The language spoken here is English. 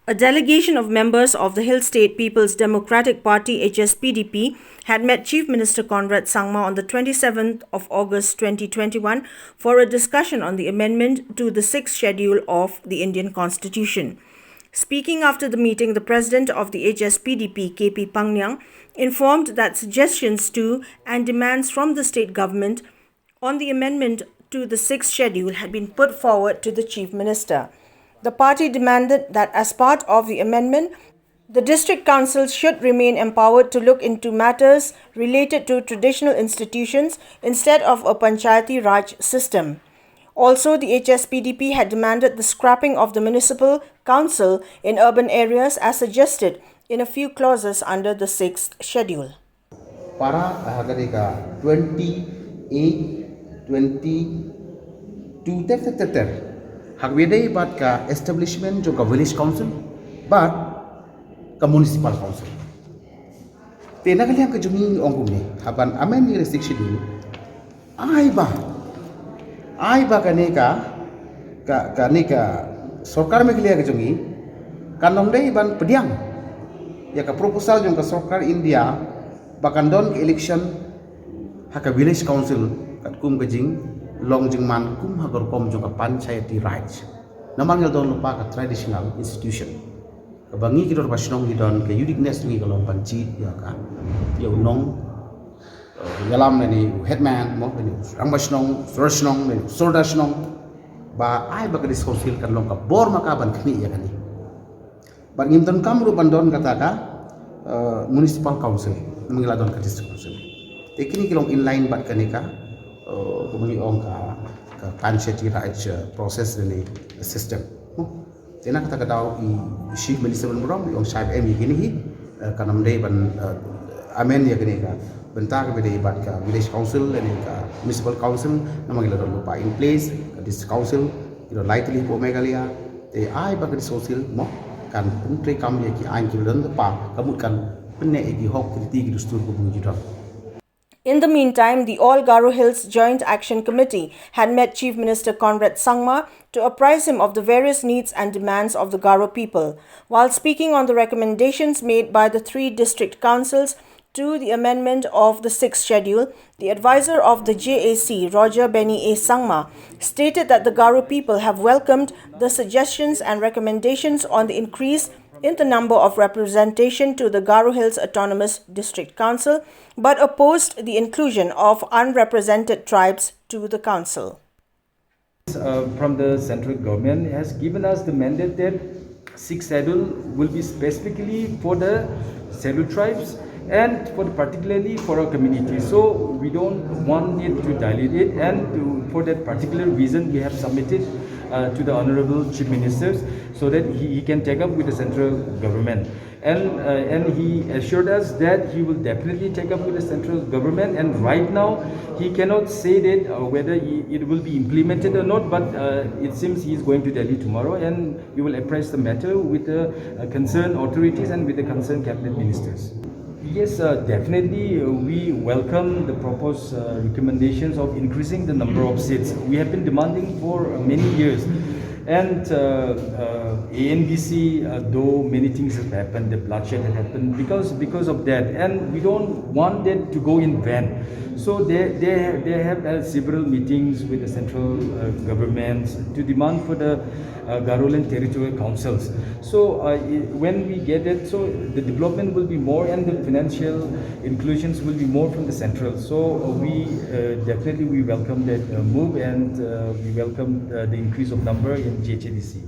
A delegation of members of the Hill State People's Democratic Party HSPDP had met Chief Minister Conrad Sangma on the 27th of August 2021 for a discussion on the amendment to the 6th schedule of the Indian Constitution. Speaking after the meeting, the president of the HSPDP, KP Pangyang, informed that suggestions to and demands from the state government on the amendment to the 6th schedule had been put forward to the Chief Minister. The party demanded that as part of the amendment, the district councils should remain empowered to look into matters related to traditional institutions instead of a Panchayati Raj system. Also, the HSPDP had demanded the scrapping of the municipal council in urban areas as suggested in a few clauses under the 6th schedule. Para harga 28, 22 ter. Hagbedai bat ka establishment jo ka village council, but ka municipal council. Tena kalian ka jumi ongkum ni, haban amen ni restriction dulu. Ai ba ka sorkar me kalian ka jumi, kanong dai ban pediang. Ya ka proposal jong ka sorkar India bakan don election haka village council kat kum kajing long jing man kum hagor kom jong ka panchayati raj naman ngel don lupa ka traditional institution ka bangi kidor basnong gidon ka uniqueness ni ka long panchi ya ka ya unong yalam ni headman mo ni ang basnong sorosnong ni sordasnong ba ai ba ka dis council kan long ka bor makaban kini ya kani ban ngimton kamru bandon kata ka municipal council mengila don ka district council tekini kilong inline bat kanika kumuli ong ka panchayati raj process ni system tena kata daw i chief minister berom ong saib em gini hi kanam dei ban amen ya gini ka bentar ke dei bat ka village council ni ka municipal council namangila don lupa in place ka district council ilo lightly ko megalia te ai ba ka social mo kan puntri kam ya ki ain ki don pa kamut kan penne egi hok kriti ki dustur ko bungi jidon. In the meantime, the All Garo Hills Joint Action Committee had met Chief Minister Conrad Sangma to apprise him of the various needs and demands of the Garo people. While speaking on the recommendations made by the 3 district councils to the amendment of the 6th schedule, the advisor of the JAC, Roger Benny A. Sangma, stated that the Garo people have welcomed the suggestions and recommendations on the increase in the number of representation to the Garo Hills Autonomous District Council, but opposed the inclusion of unrepresented tribes to the council. From the central government has given us the mandate that 6th schedule will be specifically for the scheduled tribes and particularly for our community. So we don't want it to dilute it, and for that particular reason we have submitted to the Honorable Chief Ministers so that he can take up with the central government. And he assured us that he will definitely take up with the central government, and right now he cannot say that whether it will be implemented or not, but it seems he is going to Delhi tomorrow, and we will apprise the matter with the concerned authorities and with the concerned cabinet ministers. Yes, definitely we welcome the proposed recommendations of increasing the number of seats. We have been demanding for many years. And ANBC, though many things have happened, the bloodshed had happened because of that, and we don't want that to go in vain. So they have had several meetings with the central governments to demand for the Garoland territorial councils. So when we get it, so the development will be more and the financial inclusions will be more from the central. So we definitely we welcome that move, and we welcome the increase of number in GHADC.